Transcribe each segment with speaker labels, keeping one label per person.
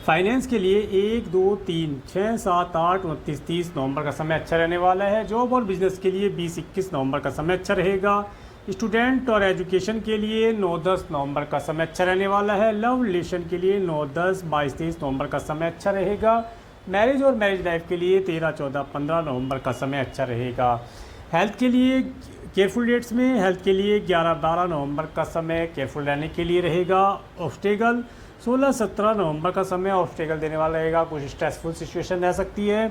Speaker 1: Finance के लिए 1, 2, 3, 6, 7, 8, 29, 30 नवंबर का समय अच्छा रहने वाला है। जॉब और बिजनेस के लिए 20, 21 नवंबर का समय अच्छा रहेगा। स्टूडेंट और एजुकेशन के लिए 9, 10 नवंबर का समय अच्छा रहने वाला है। लव रिलेशन के लिए 9, 10, 22, 23 नवंबर का समय अच्छा रहेगा। मैरिज और मैरिज लाइफ के लिए 13, 14, 15 नवंबर का समय अच्छा रहेगा। हेल्थ के लिए केयरफुल डेट्स में हेल्थ के लिए 11, 12 नवंबर का समय केयरफुल रहने के लिए रहेगा। ऑब्स्टेकल 16, 17 नवंबर का समय ऑब्स्टेकल देने वाला रहेगा, कुछ स्ट्रेसफुल सिचुएशन रह सकती है।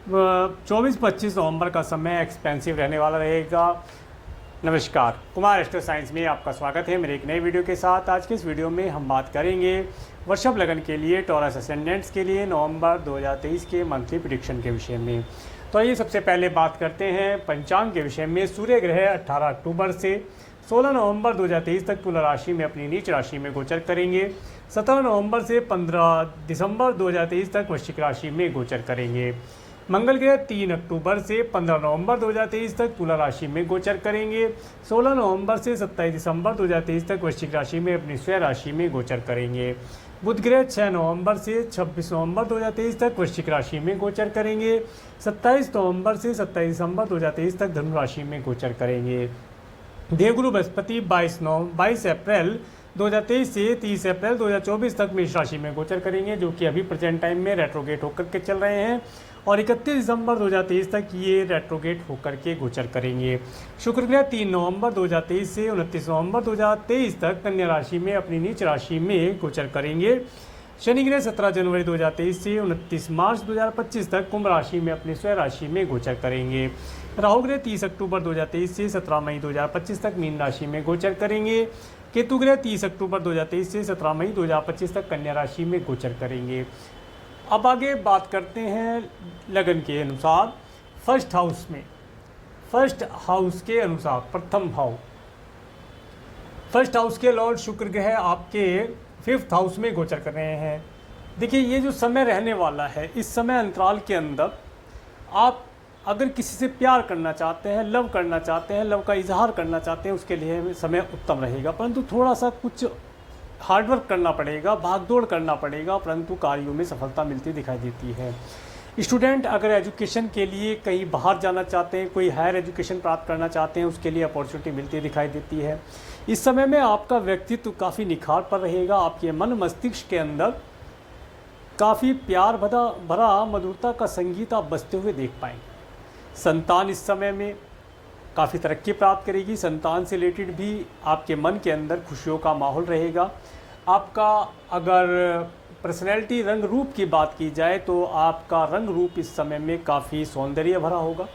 Speaker 1: 24, 25 नवंबर का समय एक्सपेंसिव रहने वाला रहेगा। नमस्कार, कुमार एस्ट्रो साइंस में आपका स्वागत है मेरे एक नए वीडियो के साथ। आज के इस वीडियो में हम बात करेंगे वृषभ लगन के लिए टॉरस असेंडेंट्स के लिए नवंबर 2023 के मंथली प्रेडिक्शन के विषय में। तो आइए सबसे पहले बात करते हैं पंचांग के विषय में। सूर्य ग्रह 18 अक्टूबर से 16 नवंबर 2023 तक तुला राशि में अपनी नीच राशि में गोचर करेंगे। 17 नवंबर से 15 दिसंबर 2023 तक वृश्चिक राशि में गोचर करेंगे। मंगल ग्रह 3 अक्टूबर से 15 नवंबर 2023 तक तुला राशि में गोचर करेंगे। 16 नवंबर से 27 दिसंबर 2023 तक वृश्चिक राशि में अपनी स्वयं राशि में गोचर करेंगे। बुध ग्रह 6 नवंबर से 26 नवंबर 2023 तक वृश्चिक राशि में गोचर करेंगे। 27 नवंबर से 27 दिसंबर 2023 तक धनु राशि में गोचर करेंगे। देवगुरु बृहस्पति 22 अप्रैल 2023 से 30 अप्रैल 2024 तक मेष राशि में गोचर करेंगे, जो कि अभी प्रेजेंट टाइम में रेट्रोगेट होकर के चल रहे हैं। और 31 दिसंबर 2023 तक ये रेट्रोगेट होकर के गोचर करेंगे। शुक्र ग्रह 3 नवंबर 2023 से 29 नवंबर 2023 तक कन्या राशि में अपनी नीच राशि में गोचर करेंगे। शनि ग्रह 17 जनवरी 2023 से 29 मार्च 2025 तक कुंभ राशि में अपनी स्वयं राशि में गोचर करेंगे। राहु ग्रह 30 अक्टूबर 2023 से 17 मई 2025 तक मीन राशि में गोचर करेंगे। केतु ग्रह 30 अक्टूबर 2023 से 17 मई 2025 तक कन्या राशि में गोचर करेंगे। अब आगे बात करते हैं लगन के अनुसार फर्स्ट हाउस में। फर्स्ट हाउस के अनुसार प्रथम भाव, फर्स्ट हाउस के लॉर्ड शुक्र ग्रह आपके 5th हाउस में गोचर कर रहे हैं। देखिए, ये जो समय रहने वाला है, इस समय अंतराल के अंदर आप अगर किसी से प्यार करना चाहते हैं, लव करना चाहते हैं, लव का इजहार करना चाहते हैं, उसके लिए समय उत्तम रहेगा। परंतु थोड़ा सा कुछ हार्डवर्क करना पड़ेगा, भागदौड़ करना पड़ेगा, परंतु कार्यों में सफलता मिलती दिखाई देती है। स्टूडेंट अगर एजुकेशन के लिए कहीं बाहर जाना चाहते हैं, कोई हायर एजुकेशन प्राप्त करना चाहते हैं, उसके लिए अपॉर्चुनिटी मिलती दिखाई देती है। इस समय में आपका व्यक्तित्व काफ़ी निखार पर रहेगा। आपके मन मस्तिष्क के अंदर काफ़ी प्यार भरा मधुरता का संगीत आप बजते हुए देख पाएंगे। संतान इस समय में काफ़ी तरक्की प्राप्त करेगी। संतान से रिलेटेड भी आपके मन के अंदर खुशियों का माहौल रहेगा। आपका अगर पर्सनैलिटी रंग रूप की बात की जाए तो आपका रंग रूप इस समय में काफ़ी सौंदर्य भरा होगा।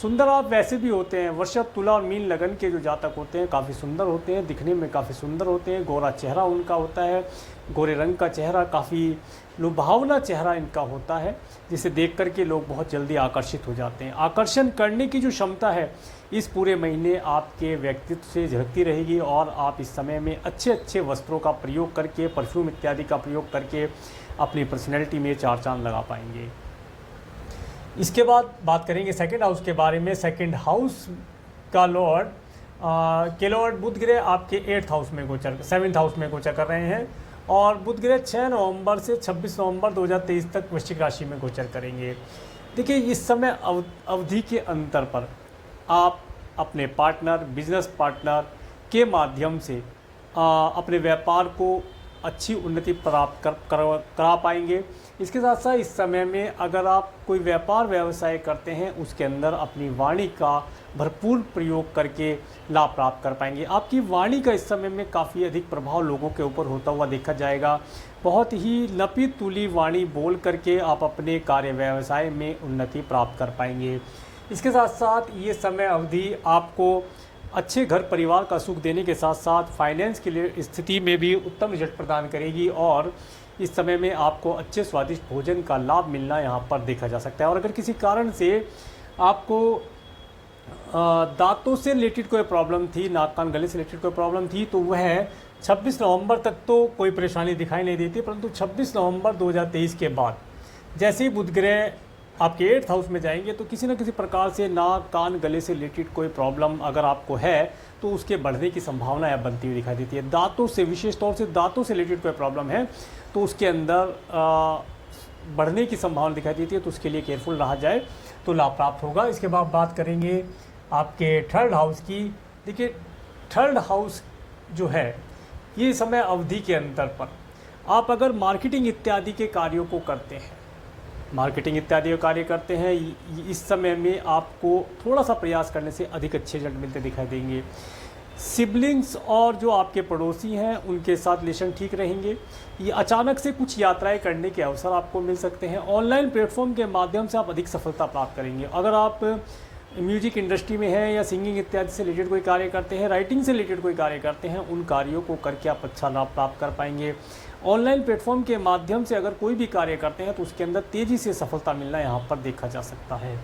Speaker 1: सुंदर आप वैसे भी होते हैं। वृषभ, तुला और मीन लगन के जो जातक होते हैं काफ़ी सुंदर होते हैं, दिखने में काफ़ी सुंदर होते हैं। गोरा चेहरा उनका होता है, गोरे रंग का चेहरा, काफ़ी लुभावना चेहरा इनका होता है, जिसे देख करके लोग बहुत जल्दी आकर्षित हो जाते हैं। आकर्षण करने की जो क्षमता है इस पूरे महीने आपके व्यक्तित्व से झलकती रहेगी और आप इस समय में अच्छे अच्छे वस्त्रों का प्रयोग करके, परफ्यूम इत्यादि का प्रयोग करके अपनी पर्सनैलिटी में चार चांद लगा पाएंगे। इसके बाद बात करेंगे सेकंड हाउस के बारे में। सेकंड हाउस का लॉर्ड बुध ग्रह आपके 8th हाउस में गोचर 7th हाउस में गोचर कर रहे हैं। और बुध ग्रह 6 नवंबर से 26 नवंबर 2023 तक वृश्चिक राशि में गोचर करेंगे। देखिए, इस समय अवधि के अंतर पर आप अपने पार्टनर, बिजनेस पार्टनर के माध्यम से अपने व्यापार को अच्छी उन्नति प्राप्त करा पाएंगे। इसके साथ साथ इस समय में अगर आप कोई व्यापार व्यवसाय करते हैं, उसके अंदर अपनी वाणी का भरपूर प्रयोग करके लाभ प्राप्त कर पाएंगे। आपकी वाणी का इस समय में काफ़ी अधिक प्रभाव लोगों के ऊपर होता हुआ देखा जाएगा। बहुत ही लपी तुली वाणी बोल करके आप अपने कार्य व्यवसाय में उन्नति प्राप्त कर पाएंगे। इसके साथ साथ ये समय अवधि आपको अच्छे घर परिवार का सुख देने के साथ साथ फाइनेंस की स्थिति में भी उत्तम रिजल्ट प्रदान करेगी। और इस समय में आपको अच्छे स्वादिष्ट भोजन का लाभ मिलना यहाँ पर देखा जा सकता है। और अगर किसी कारण से आपको दांतों से रिलेटेड कोई प्रॉब्लम थी, नाक कान गले से रिलेटेड कोई प्रॉब्लम थी, तो वह 26 नवंबर तक तो कोई परेशानी दिखाई नहीं देती। परंतु 26 नवंबर 2023 के बाद जैसे ही बुध ग्रह आपके 8th हाउस में जाएंगे तो किसी न किसी प्रकार से नाक कान गले से रिलेटेड कोई प्रॉब्लम अगर आपको है तो उसके बढ़ने की संभावना अब बनती हुई दिखाई देती है। दांतों से, विशेष तौर से दांतों से रिलेटेड कोई प्रॉब्लम है तो उसके अंदर बढ़ने की संभावना दिखाई देती है, तो उसके लिए केयरफुल रहा जाए तो लाभ प्राप्त होगा। इसके बाद बात करेंगे आपके 3rd हाउस की। देखिए 3rd हाउस जो है ये समय अवधि के अंतर पर आप अगर मार्केटिंग इत्यादि के कार्यों को करते हैं, मार्केटिंग इत्यादि का कार्य करते हैं, इस समय में आपको थोड़ा सा प्रयास करने से अधिक अच्छे रिजल्ट मिलते दिखाई देंगे। सिबलिंग्स और जो आपके पड़ोसी हैं उनके साथ रिलेशन ठीक रहेंगे। ये अचानक से कुछ यात्राएं करने के अवसर आपको मिल सकते हैं। ऑनलाइन प्लेटफॉर्म के माध्यम से आप अधिक सफलता प्राप्त करेंगे। अगर आप म्यूजिक इंडस्ट्री में हैं या सिंगिंग इत्यादि से रिलेटेड कोई कार्य करते हैं, राइटिंग से रिलेटेड कोई कार्य करते हैं, उन कार्यों को करके आप अच्छा लाभ प्राप्त कर पाएंगे। ऑनलाइन प्लेटफॉर्म के माध्यम से अगर कोई भी कार्य करते हैं तो उसके अंदर तेज़ी से सफलता मिलना यहाँ पर देखा जा सकता है।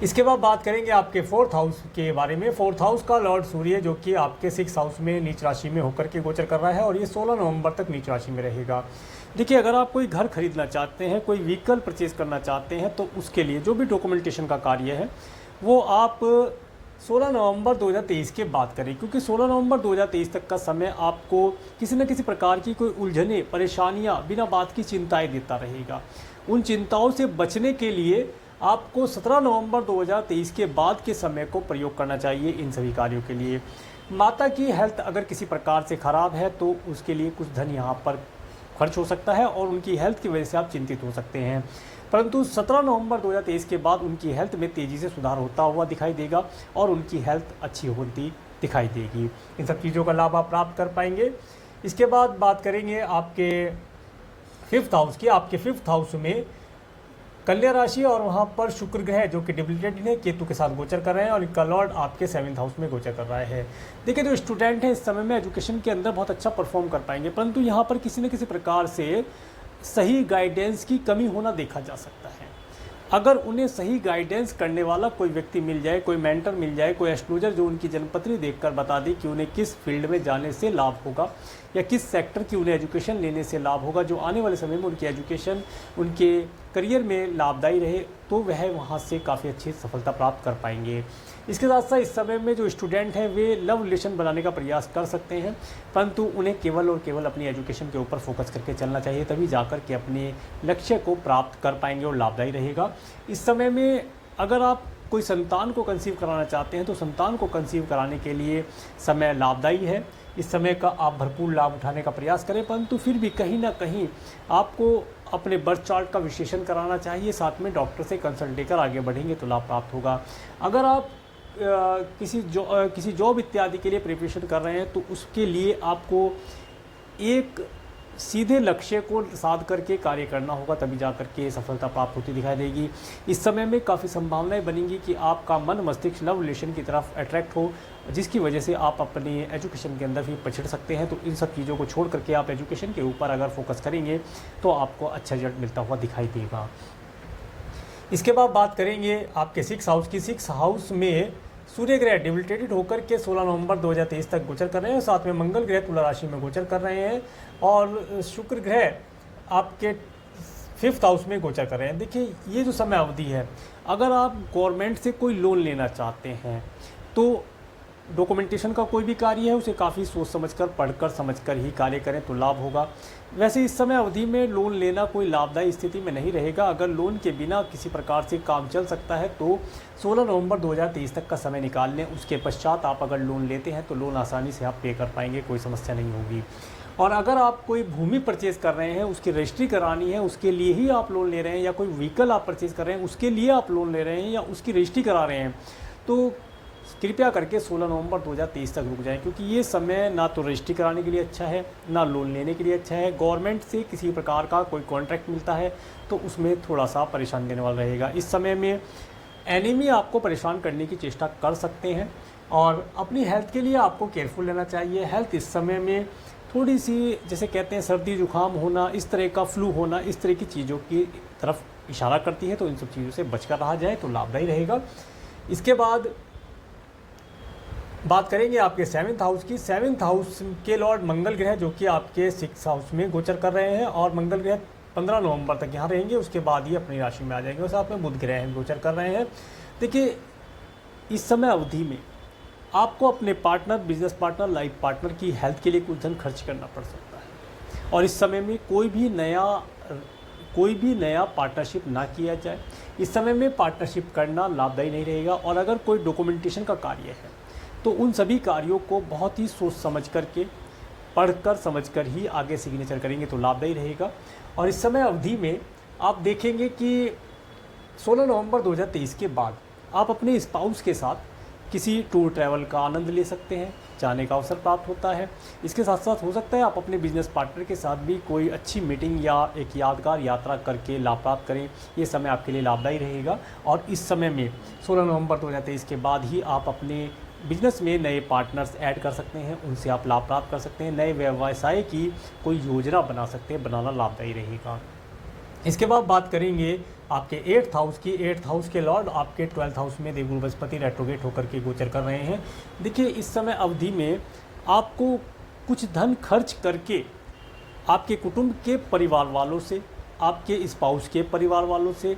Speaker 1: इसके बाद बात करेंगे आपके 4th हाउस के बारे में। 4th हाउस का लॉर्ड सूर्य जो कि आपके 6th हाउस में नीच राशि में होकर के गोचर कर रहा है और ये 16 नवंबर तक नीच राशि में रहेगा। देखिए अगर आप कोई घर खरीदना चाहते हैं, कोई व्हीकल परचेज करना चाहते हैं तो उसके लिए जो भी डॉक्यूमेंटेशन का कार्य है वो आप 16 नवंबर 2023 के बाद करें, क्योंकि 16 नवंबर 2023 तक का समय आपको किसी न किसी प्रकार की कोई उलझने, परेशानियां, बिना बात की चिंताएं देता रहेगा। उन चिंताओं से बचने के लिए आपको 17 नवंबर 2023 के बाद के समय को प्रयोग करना चाहिए इन सभी कार्यों के लिए। माता की हेल्थ अगर किसी प्रकार से ख़राब है तो उसके लिए कुछ धन यहाँ पर खर्च हो सकता है और उनकी हेल्थ की वजह से आप चिंतित हो सकते हैं, परंतु 17 नवंबर 2023 के बाद उनकी हेल्थ में तेज़ी से सुधार होता हुआ दिखाई देगा और उनकी हेल्थ अच्छी होती दिखाई देगी। इन सब चीज़ों का लाभ आप प्राप्त कर पाएंगे। इसके बाद बात करेंगे आपके 5th हाउस की। आपके 5th हाउस में कन्या राशि और वहाँ पर शुक्र ग्रह जो कि डिबिलिटेटेड है, केतु के साथ गोचर कर रहे हैं और इनका लॉर्ड आपके 7th हाउस में गोचर कर रहा है। देखिए जो स्टूडेंट हैं इस समय में एजुकेशन के अंदर बहुत अच्छा परफॉर्म कर पाएंगे, परंतु यहाँ पर किसी न किसी प्रकार से सही गाइडेंस की कमी होना देखा जा सकता है। अगर उन्हें सही गाइडेंस करने वाला कोई व्यक्ति मिल जाए, कोई मेंटर मिल जाए, कोई एस्ट्रोलॉजर जो उनकी जन्मपत्री देखकर बता दे कि उन्हें किस फील्ड में जाने से लाभ होगा या किस सेक्टर की उन्हें एजुकेशन लेने से लाभ होगा जो आने वाले समय में उनकी एजुकेशन, उनके करियर में लाभदायी रहे, तो वह वहाँ से काफ़ी अच्छी सफलता प्राप्त कर पाएंगे। इसके साथ साथ इस समय में जो स्टूडेंट हैं वे लव रिलेशन बनाने का प्रयास कर सकते हैं, परंतु उन्हें केवल और केवल अपनी एजुकेशन के ऊपर फोकस करके चलना चाहिए, तभी जाकर के अपने लक्ष्य को प्राप्त कर पाएंगे और लाभदायी रहेगा। इस समय में अगर आप कोई संतान को कंसीव कराना चाहते हैं तो संतान को कंसीव कराने के लिए समय लाभदायी है। इस समय का आप भरपूर लाभ उठाने का प्रयास करें, परंतु फिर भी कहीं ना कहीं आपको अपने बर्थ चार्ट का विश्लेषण कराना चाहिए, साथ में डॉक्टर से कंसल्ट लेकर आगे बढ़ेंगे तो लाभ प्राप्त होगा। अगर आप किसी जॉब इत्यादि के लिए प्रिपरेशन कर रहे हैं तो उसके लिए आपको एक सीधे लक्ष्य को साध करके कार्य करना होगा, तभी जा करके सफलता प्राप्त होती दिखाई देगी। इस समय में काफ़ी संभावनाएं बनेंगी कि आपका मन मस्तिष्क लव रिलेशन की तरफ अट्रैक्ट हो, जिसकी वजह से आप अपनी एजुकेशन के अंदर भी पछड़ सकते हैं। तो इन सब चीज़ों को छोड़ करके आप एजुकेशन के ऊपर अगर फोकस करेंगे तो आपको अच्छा रिजल्ट मिलता हुआ दिखाई देगा। इसके बाद बात करेंगे आपके 6th हाउस की। 6th हाउस में सूर्य ग्रह डिबिलिटेटेड होकर के 16 नवंबर 2023 तक गोचर कर रहे हैं, साथ में मंगल ग्रह तुला राशि में गोचर कर रहे हैं और शुक्र ग्रह आपके 5th हाउस में गोचर कर रहे हैं। देखिए ये जो समय अवधि है, अगर आप गवर्नमेंट से कोई लोन लेना चाहते हैं तो डॉक्यूमेंटेशन का कोई भी कार्य है उसे काफ़ी सोच समझकर, पढ़कर समझकर ही कार्य करें तो लाभ होगा। वैसे इस समय अवधि में लोन लेना कोई लाभदायी स्थिति में नहीं रहेगा। अगर लोन के बिना किसी प्रकार से काम चल सकता है तो 16 नवंबर 2023 तक का समय निकाल लें। उसके पश्चात आप अगर लोन लेते हैं तो लोन आसानी से आप पे कर पाएंगे, कोई समस्या नहीं होगी। और अगर आप कोई भूमि परचेज़ कर रहे हैं, उसकी रजिस्ट्री करानी है, उसके लिए ही आप लोन ले रहे हैं, या कोई व्हीकल आप परचेज़ कर रहे हैं उसके लिए आप लोन ले रहे हैं या उसकी रजिस्ट्री करा रहे हैं, तो कृपया करके 16 नवंबर 2023 तक रुक जाएं, क्योंकि ये समय ना तो रजिस्ट्री कराने के लिए अच्छा है, ना लोन लेने के लिए अच्छा है। गवर्नमेंट से किसी प्रकार का कोई कॉन्ट्रैक्ट मिलता है तो उसमें थोड़ा सा परेशान देने वाला रहेगा। इस समय में एनिमी आपको परेशान करने की चेष्टा कर सकते हैं और अपनी हेल्थ के लिए आपको केयरफुल रहना चाहिए। हेल्थ इस समय में थोड़ी सी, जैसे कहते हैं सर्दी जुकाम होना, इस तरह का फ्लू होना, इस तरह की चीज़ों की तरफ इशारा करती है, तो इन सब चीज़ों से बचकर रहा जाए तो लाभदायी रहेगा। इसके बाद बात करेंगे आपके 7th हाउस की। 7th हाउस के लॉर्ड मंगल ग्रह जो कि आपके 6th हाउस में गोचर कर रहे हैं और मंगल ग्रह 15 नवंबर तक यहाँ रहेंगे, उसके बाद ही अपनी राशि में आ जाएंगे। और साथ में बुध ग्रह गोचर कर रहे हैं। देखिए इस समय अवधि में आपको अपने partner, business partner, life partner की हेल्थ के लिए कुछ धन खर्च करना पड़ सकता है। और इस समय में कोई भी नया पार्टनरशिप ना किया जाए। इस समय में पार्टनरशिप करना लाभदायी नहीं रहेगा। और अगर कोई डॉक्यूमेंटेशन का कार्य है तो उन सभी कार्यों को बहुत ही सोच समझ करके, पढ़कर समझकर ही आगे सिग्नेचर करेंगे तो लाभदायी रहेगा। और इस समय अवधि में आप देखेंगे कि 16 नवंबर 2023 के बाद आप अपने स्पाउस के साथ किसी टूर ट्रैवल का आनंद ले सकते हैं, जाने का अवसर प्राप्त होता है। इसके साथ साथ हो सकता है आप अपने बिजनेस पार्टनर के साथ भी कोई अच्छी मीटिंग या एक यादगार यात्रा करके लाभ प्राप्त करें। ये समय आपके लिए लाभदायी रहेगा। और इस समय में 16 नवंबर 2023 के बाद ही आप अपने बिजनेस में नए पार्टनर्स ऐड कर सकते हैं, उनसे आप लाभ प्राप्त कर सकते हैं। नए व्यवसाय की कोई योजना बना सकते हैं, बनाना लाभदायी रहेगा। इसके बाद बात करेंगे आपके 8th हाउस की। 8th हाउस के लॉर्ड आपके 12th हाउस में देवगुरु बृहस्पति रेट्रोगेट होकर के गोचर कर रहे हैं। देखिए इस समय अवधि में आपको कुछ धन खर्च करके आपके कुटुंब के परिवार वालों से, आपके स्पाउस के परिवार वालों से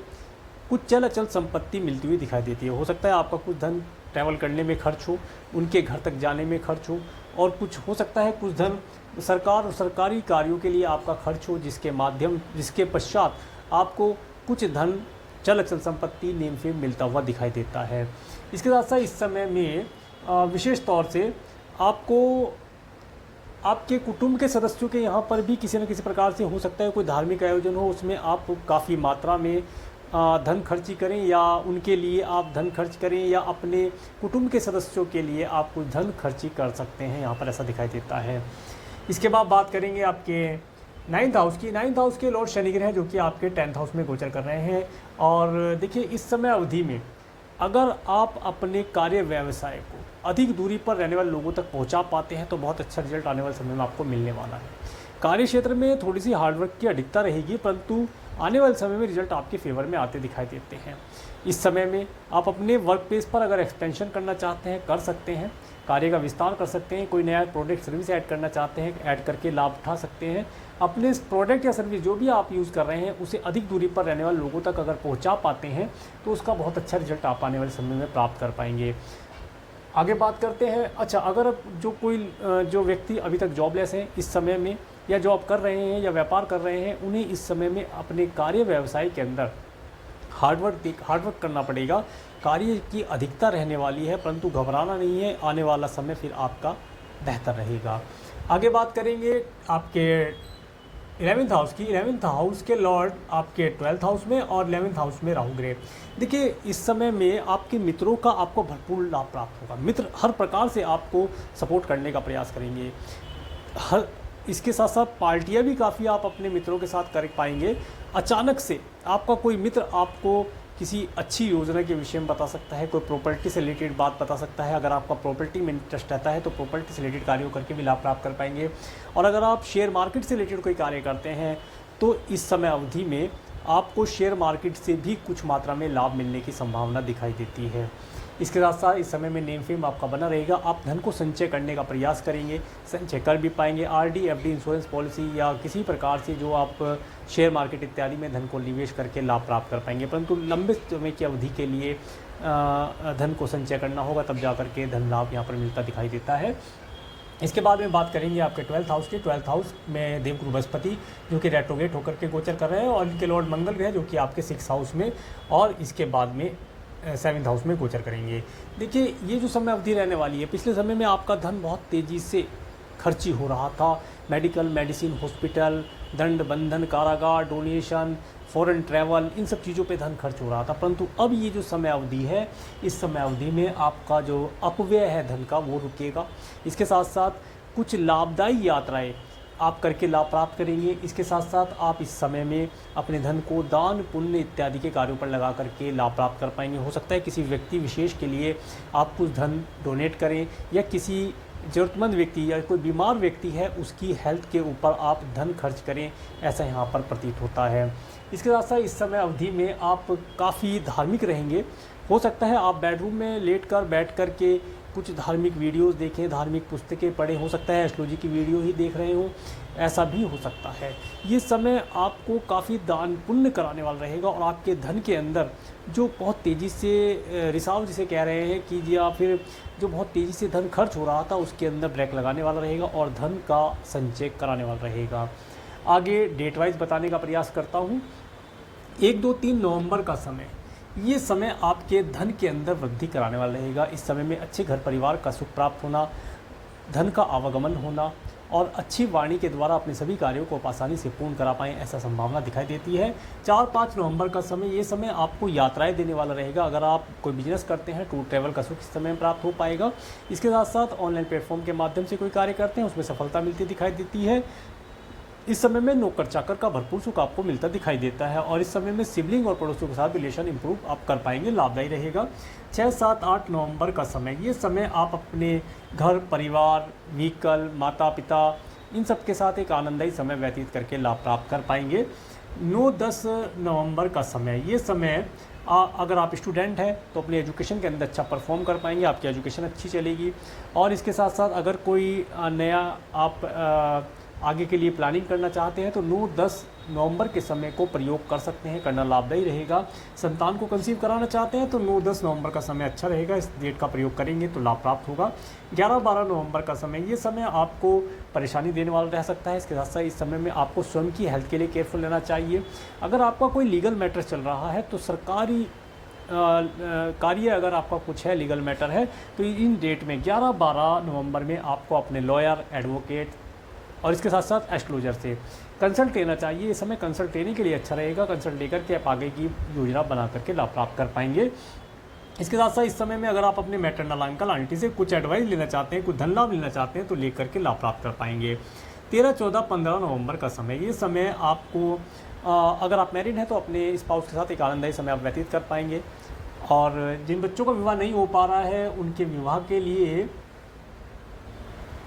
Speaker 1: कुछ चल अचल संपत्ति मिलती हुई दिखाई देती है। हो सकता है आपका कुछ धन ट्रैवल करने में खर्च हो, उनके घर तक जाने में खर्च हो, और कुछ हो सकता है कुछ धन सरकार और सरकारी कार्यों के लिए आपका खर्च हो, जिसके पश्चात आपको कुछ धन चल अचल संपत्ति नेम फेम मिलता हुआ दिखाई देता है। इसके साथ साथ इस समय में विशेष तौर से आपको आपके कुटुंब के सदस्यों के यहाँ पर भी किसी न किसी प्रकार से हो सकता है कोई धार्मिक आयोजन हो, उसमें आप काफ़ी मात्रा में धन खर्ची करें, या उनके लिए आप धन खर्च करें, या अपने कुटुंब के सदस्यों के लिए आप कुछ धन खर्ची कर सकते हैं, यहाँ पर ऐसा दिखाई देता है। इसके बाद बात करेंगे आपके 9th हाउस की। 9th हाउस के लॉर्ड शनि ग्रह जो कि आपके 10th हाउस में गोचर कर रहे हैं। और देखिए इस समय अवधि में अगर आप अपने कार्य व्यवसाय को अधिक दूरी पर रहने वाले लोगों तक पहुंचा पाते हैं तो बहुत अच्छा रिजल्ट आने वाले समय में आपको मिलने वाला है। कार्य क्षेत्र में थोड़ी सी हार्डवर्क की अधिकता रहेगी, परंतु आने वाले समय में रिजल्ट आपके फेवर में आते दिखाई देते हैं। इस समय में आप अपने वर्क प्लेस पर अगर एक्सपेंशन करना चाहते हैं कर सकते हैं, कार्य का विस्तार कर सकते हैं, कोई नया प्रोडक्ट सर्विस ऐड करना चाहते हैं ऐड करके लाभ उठा सकते हैं। अपने इस प्रोडक्ट या सर्विस जो भी आप यूज़ कर रहे हैं उसे अधिक दूरी पर रहने वाले लोगों तक अगर पहुंचा पाते हैं तो उसका बहुत अच्छा रिजल्ट आप आने वाले समय में प्राप्त कर पाएंगे। आगे बात करते हैं। अच्छा, अगर जो व्यक्ति अभी तक जॉबलेस हैं इस समय में, या जॉब कर रहे हैं या व्यापार कर रहे हैं, उन्हें इस समय में अपने कार्य व्यवसाय के अंदर हार्डवर्क करना पड़ेगा। कार्य की अधिकता रहने वाली है, परंतु घबराना नहीं है, आने वाला समय फिर आपका बेहतर रहेगा। आगे बात करेंगे आपके 11th हाउस की। 11th हाउस के लॉर्ड आपके 12th हाउस में और 11th हाउस में राहु ग्रह। देखिए इस समय में आपके मित्रों का आपको भरपूर लाभ प्राप्त होगा। मित्र हर प्रकार से आपको सपोर्ट करने का प्रयास करेंगे। इसके साथ साथ पार्टियां भी काफ़ी आप अपने मित्रों के साथ कर पाएंगे। अचानक से आपका कोई मित्र आपको किसी अच्छी योजना के विषय में बता सकता है, कोई प्रॉपर्टी से रिलेटेड बात बता सकता है। अगर आपका प्रॉपर्टी में इंटरेस्ट रहता है तो प्रॉपर्टी से रिलेटेड कार्यों करके भी लाभ प्राप्त कर पाएंगे। और अगर आप शेयर मार्केट से रिलेटेड कोई कार्य करते हैं तो इस समय अवधि में आपको शेयर मार्केट से भी कुछ मात्रा में लाभ मिलने की संभावना दिखाई देती है। इसके साथ साथ इस समय में नेम फेम आपका बना रहेगा। आप धन को संचय करने का प्रयास करेंगे, संचय कर भी पाएंगे। आरडी, एफडी, इंश्योरेंस पॉलिसी या किसी प्रकार से जो आप शेयर मार्केट इत्यादि में धन को निवेश करके लाभ प्राप्त कर पाएंगे, परंतु लंबे समय की अवधि के लिए धन को संचय करना होगा, तब जा करके धन लाभ यहाँ पर मिलता दिखाई देता है। इसके बाद में बात करेंगे आपके 12th हाउस की। 12th हाउस में देवगुरु बृहस्पति जो कि रेट्रोगेट होकर के गोचर कर रहे हैं, और इनके लॉर्ड मंगल ग्रह जो कि आपके 6th हाउस में और इसके बाद में 7th हाउस में गोचर करेंगे। देखिए ये जो समय अवधि रहने वाली है, पिछले समय में आपका धन बहुत तेज़ी से खर्ची हो रहा था। मेडिकल, मेडिसिन, हॉस्पिटल, दंड, बंधन, कारागार, डोनेशन, फॉरेन ट्रैवल, इन सब चीज़ों पे धन खर्च हो रहा था। परंतु अब ये जो समय अवधि है, इस समय अवधि में आपका जो अपव्यय है धन का वो रुकेगा। इसके साथ साथ कुछ लाभदायी यात्राएं आप करके लाभ प्राप्त करेंगे। इसके साथ साथ आप इस समय में अपने धन को दान, पुण्य इत्यादि के कार्यों पर लगा करके लाभ प्राप्त कर पाएंगे। हो सकता है किसी व्यक्ति विशेष के लिए आप कुछ धन डोनेट करें, या किसी ज़रूरतमंद व्यक्ति या कोई बीमार व्यक्ति है उसकी हेल्थ के ऊपर आप धन खर्च करें, ऐसा यहाँ पर प्रतीत होता है। इसके साथ साथ इस समय अवधि में आप काफ़ी धार्मिक रहेंगे। हो सकता है आप बेडरूम में बैठ कर के कुछ धार्मिक वीडियोस देखें, धार्मिक पुस्तकें पढ़ें, हो सकता है एस्ट्रोलॉजी की वीडियो ही देख रहे हों, ऐसा भी हो सकता है। ये समय आपको काफ़ी दान पुण्य कराने वाला रहेगा और आपके धन के अंदर जो बहुत तेज़ी से रिसाव जिसे कह रहे हैं कि या फिर जो बहुत तेज़ी से धन खर्च हो रहा था उसके अंदर ब्रेक लगाने वाला रहेगा और धन का संचय कराने वाला रहेगा। आगे डेट वाइज बताने का प्रयास करता हूँ। 1, 2, 3 नवंबर का समय, ये समय आपके धन के अंदर वृद्धि कराने वाला रहेगा। इस समय में अच्छे घर परिवार का सुख प्राप्त होना, धन का आवागमन होना और अच्छी वाणी के द्वारा अपने सभी कार्यों को आसानी से पूर्ण करा पाएँ, ऐसा संभावना दिखाई देती है। 4-5 नवंबर का समय, ये समय आपको यात्राएं देने वाला रहेगा। अगर आप कोई बिजनेस करते हैं, टूर ट्रैवल का सुख इस समय में प्राप्त हो पाएगा। इसके साथ साथ ऑनलाइन प्लेटफॉर्म के माध्यम से कोई कार्य करते हैं उसमें सफलता मिलती दिखाई देती है। इस समय में नौकर चाकर का भरपूर सुख आपको मिलता दिखाई देता है और इस समय में सिबलिंग और पड़ोसियों के साथ रिलेशन इंप्रूव आप कर पाएंगे, लाभदायी रहेगा। 6, 7, 8 नवंबर का समय, ये समय आप अपने घर परिवार, व्हीकल, माता पिता इन सब के साथ एक आनंददायी समय व्यतीत करके लाभ प्राप्त कर पाएंगे। 9, 10 नवंबर का समय, ये समय अगर आप स्टूडेंट हैं तो अपनी एजुकेशन के अंदर अच्छा परफॉर्म कर पाएंगे, आपकी एजुकेशन अच्छी चलेगी। और इसके साथ साथ अगर कोई नया आप आगे के लिए प्लानिंग करना चाहते हैं तो 9-10 नवंबर के समय को प्रयोग कर सकते हैं, करना लाभदायी रहेगा। संतान को कंसीव कराना चाहते हैं तो 9-10 नवंबर का समय अच्छा रहेगा, इस डेट का प्रयोग करेंगे तो लाभ प्राप्त होगा। 11-12 नवंबर का समय, ये समय आपको परेशानी देने वाला रह सकता है। इसके साथ साथ इस समय में आपको स्वयं की हेल्थ के लिए केयरफुल रहना चाहिए। अगर आपका कोई लीगल मैटर चल रहा है तो सरकारी कार्य अगर आपका कुछ है, लीगल मैटर है, तो इन डेट में 11-12 नवंबर में आपको अपने लॉयर, एडवोकेट और इसके साथ साथ एस्ट्रोलॉजर से कंसल्ट लेना चाहिए। इस समय कंसल्ट लेने के लिए अच्छा रहेगा। कंसल्ट लेकर के आप आगे की योजना बना करके लाभ प्राप्त कर पाएंगे। इसके साथ साथ इस समय में अगर आप अपने मैटरनल अंकल आंटी से कुछ एडवाइस लेना चाहते हैं, कुछ धन लाभ लेना चाहते हैं तो लेकर के लाभ प्राप्त कर पाएंगे। 13, 14, 15 नवंबर का समय, ये समय आपको अगर आप मैरिड हैं तो अपने स्पाउस के साथ एक आनंददायी समय आप व्यतीत कर पाएंगे। और जिन बच्चों का विवाह नहीं हो पा रहा है उनके विवाह के लिए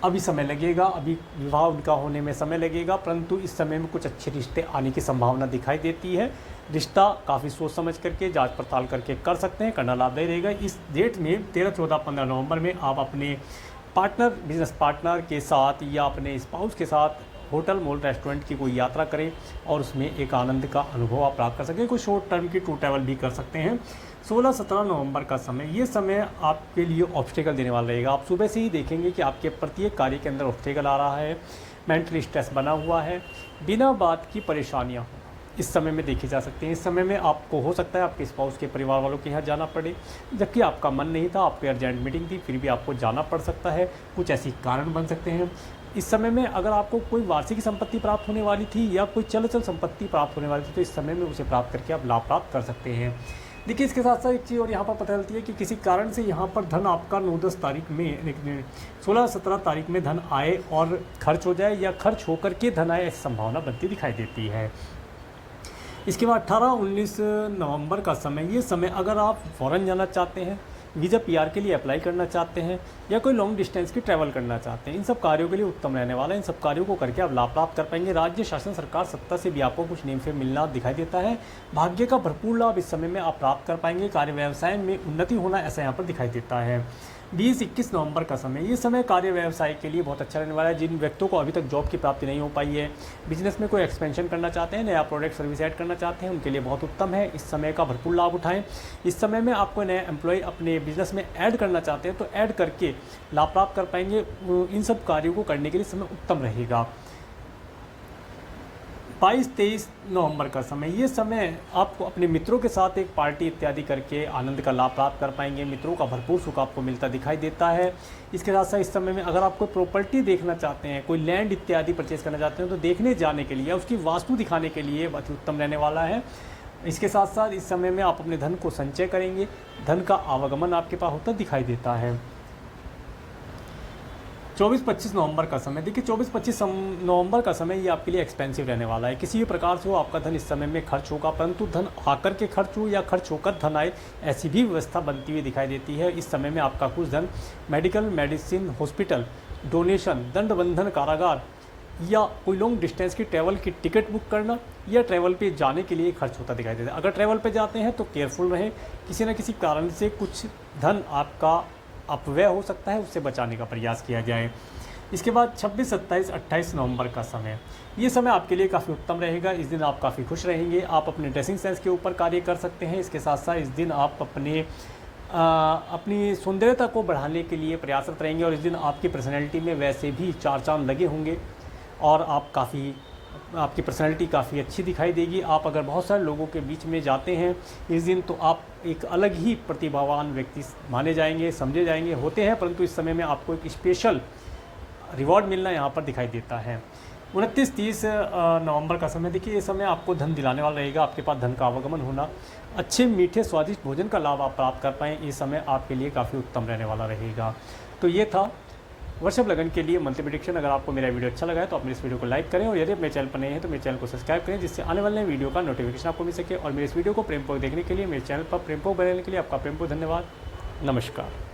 Speaker 1: अभी समय लगेगा, अभी विवाह उनका होने में समय लगेगा, परंतु इस समय में कुछ अच्छे रिश्ते आने की संभावना दिखाई देती है। रिश्ता काफ़ी सोच समझ करके, जांच पड़ताल करके कर सकते हैं, करना लाभदायी रहेगा। इस डेट में 13, 14, 15 नवंबर में आप अपने पार्टनर, बिजनेस पार्टनर के साथ या अपने स्पाउस के साथ होटल, मॉल, रेस्टोरेंट की कोई यात्रा करें और उसमें एक आनंद का अनुभव आप प्राप्त कर सकें। कोई शॉर्ट टर्म की टूर ट्रैवल भी कर सकते हैं। 16, 17 नवंबर का समय, ये समय आपके लिए ऑब्स्टेकल देने वाला रहेगा। आप सुबह से ही देखेंगे कि आपके प्रत्येक कार्य के अंदर ऑब्स्टेकल आ रहा है, मेंटल स्ट्रेस बना हुआ है, बिना बात की परेशानियाँ इस समय में देखी जा सकती हैं। इस समय में आपको हो सकता है आपके स्पाउस के परिवार वालों के यहाँ जाना पड़े, जबकि आपका मन नहीं था, आपकी अर्जेंट मीटिंग थी, फिर भी आपको जाना पड़ सकता है। कुछ ऐसी कारण बन सकते हैं। इस समय में अगर आपको कोई वार्षिक संपत्ति प्राप्त होने वाली थी या कोई चल संपत्ति प्राप्त होने वाली थी तो इस समय में उसे प्राप्त करके आप लाभ प्राप्त कर सकते हैं। देखिए, इसके साथ साथ एक चीज़ और यहाँ पर पता चलती है कि किसी कारण से यहाँ पर धन आपका 9-10 तारीख में, 16-17 तारीख में धन आए और खर्च हो जाए या खर्च होकर के धन आए, ऐसी संभावना बनती दिखाई देती है। इसके बाद 18-19 नवंबर का समय, ये समय अगर आप फॉरेन जाना चाहते हैं, वीज़ा पीआर के लिए अप्लाई करना चाहते हैं या कोई लॉन्ग डिस्टेंस की ट्रैवल करना चाहते हैं, इन सब कार्यों के लिए उत्तम रहने वाला है। इन सब कार्यों को करके आप लाभ प्राप्त कर पाएंगे। राज्य शासन, सरकार, सत्ता से भी आपको कुछ नेम से मिलना दिखाई देता है। भाग्य का भरपूर लाभ इस समय में आप प्राप्त कर पाएंगे। कार्य व्यवसाय में उन्नति होना ऐसा यहाँ पर दिखाई देता है। 20-21 नवंबर का समय, ये समय कार्य व्यवसाय के लिए बहुत अच्छा रहने वाला है। जिन व्यक्तियों को अभी तक जॉब की प्राप्ति नहीं हो पाई है, बिजनेस में कोई एक्सपेंशन करना चाहते हैं, नया प्रोडक्ट सर्विस ऐड करना चाहते हैं, उनके लिए बहुत उत्तम है। इस समय का भरपूर लाभ उठाएं। इस समय में आपको नया एम्प्लॉय अपने बिजनेस में ऐड करना चाहते हैं तो ऐड करके लाभ प्राप्त कर पाएंगे। इन सब कार्यों को करने के लिए समय उत्तम रहेगा। 22-23 नवंबर का समय, ये समय आपको अपने मित्रों के साथ एक पार्टी इत्यादि करके आनंद का लाभ प्राप्त कर पाएंगे। मित्रों का भरपूर सुख आपको मिलता दिखाई देता है। इसके साथ साथ इस समय में अगर आप कोई प्रॉपर्टी देखना चाहते हैं, कोई लैंड इत्यादि परचेज करना चाहते हैं तो देखने जाने के लिए, उसकी वास्तु दिखाने के लिए अति उत्तम रहने वाला है। इसके साथ साथ इस समय में आप अपने धन को संचय करेंगे, धन का आवागमन आपके पास होता दिखाई देता है। 24-25 नवंबर का समय, देखिए 24-25 नवंबर का समय ये आपके लिए एक्सपेंसिव रहने वाला है। किसी भी प्रकार से हो आपका धन इस समय में खर्च होगा, परंतु धन आकर के खर्च हो या खर्च होकर धन आए, ऐसी भी व्यवस्था बनती हुई दिखाई देती है। इस समय में आपका कुछ धन मेडिकल, मेडिसिन, हॉस्पिटल, डोनेशन, दंड बंधन, कारागार या कोई लॉन्ग डिस्टेंस की ट्रैवल की टिकट बुक करना या ट्रैवल पे जाने के लिए खर्च होता दिखाई देता है। अगर ट्रैवल पे जाते हैं तो केयरफुल रहें, किसी न किसी कारण से कुछ धन आपका अपव्यय हो सकता है, उससे बचाने का प्रयास किया जाए। इसके बाद 26, 27, 28 नवंबर का समय, ये समय आपके लिए काफ़ी उत्तम रहेगा। इस दिन आप काफ़ी खुश रहेंगे, आप अपने ड्रेसिंग सेंस के ऊपर कार्य कर सकते हैं। इसके साथ साथ इस दिन आप अपनी सौंदर्यता को बढ़ाने के लिए प्रयासरत रहेंगे और इस दिन आपकी पर्सनैलिटी में वैसे भी 4 चांद लगे होंगे और आपकी पर्सनैलिटी काफ़ी अच्छी दिखाई देगी। आप अगर बहुत सारे लोगों के बीच में जाते हैं इस दिन, तो आप एक अलग ही प्रतिभावान व्यक्ति माने जाएंगे, समझे जाएंगे, होते हैं, परंतु इस समय में आपको एक स्पेशल रिवॉर्ड मिलना यहाँ पर दिखाई देता है। 29, 30 नवंबर का समय, देखिए ये समय आपको धन दिलाने वाला रहेगा। आपके पास धन का आवागमन होना, अच्छे मीठे स्वादिष्ट भोजन का लाभ आप प्राप्त कर पाएँ, ये समय आपके लिए काफ़ी उत्तम रहने वाला रहेगा। तो ये था वृषभ लगन के लिए मंथली प्रेडिक्शन। अगर आपको मेरा वीडियो अच्छा लगा है तो आप मेरे इस वीडियो को लाइक करें और यदि आप मेरे चैनल पर नए हैं तो मेरे चैनल को सब्सक्राइब करें, जिससे आने वाले वीडियो का नोटिफिकेशन आपको मिल सके। और मेरे इस वीडियो को प्रेमपूर्वक देखने के लिए, मेरे चैनल पर प्रेमपूर्वक बनाने के लिए आपका प्रेमपूर्वक धन्यवाद। नमस्कार।